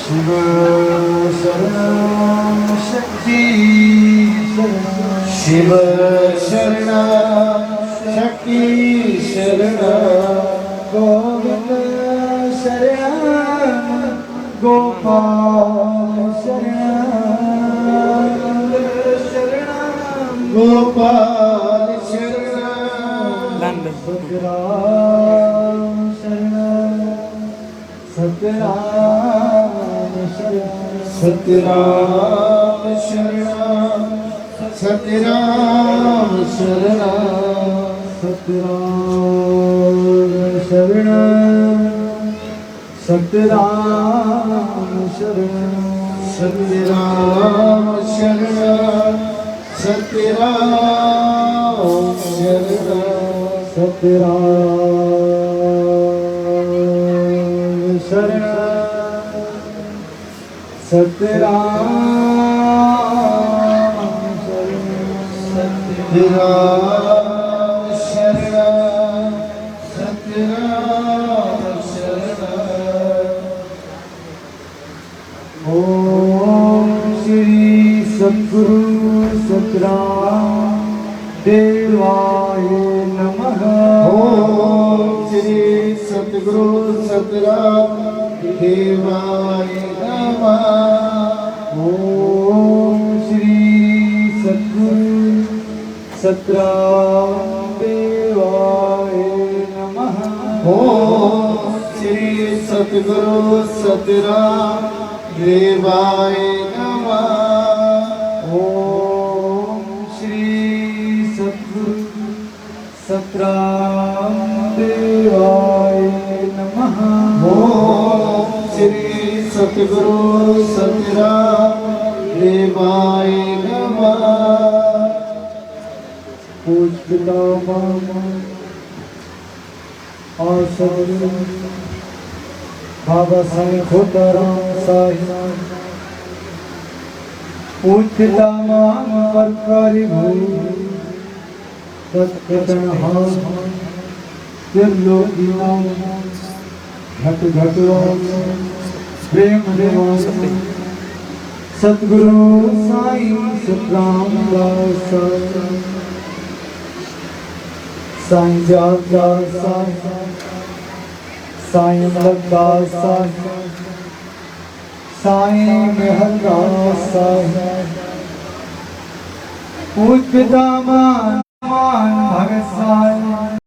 शिव शरण शक्ति शिव शरण शक्ति शरण गोविंद शरण गोपाल शरण गोपाल शरण सतराम शरण सतराम शरण सतराम शरण सतराम शरण सतराम शरण सतराम शरण सतराम शरण सतराम शरण सतराम शरण सतराम सतराम शरण सतराम शरण ओम श्री सद्गुरु सतराम देवाय नमः। ओम श्री सद्गुरु सतराम देवाय नमः। ओम श्री सद्गुरु सतराम देवाय नमः। ओम श्री सद्गुरु सतराम देवाय नमः। ओम श्री सद्गुरु सतराम देवाय नमः। ओम श्री सद्गुरु सतराम देवाय नमः। पूजता आसुर बाबा साईं खोताराम साईं पूजता मान परकारी भूमि तत्कटन हाथ त्रिलोकी नाम घट घट प्रेम देवान सतगुरु साईं सतराम दास साईं जागदास साईं लखदास साईं मेहरदास पूजता मान भगत साईं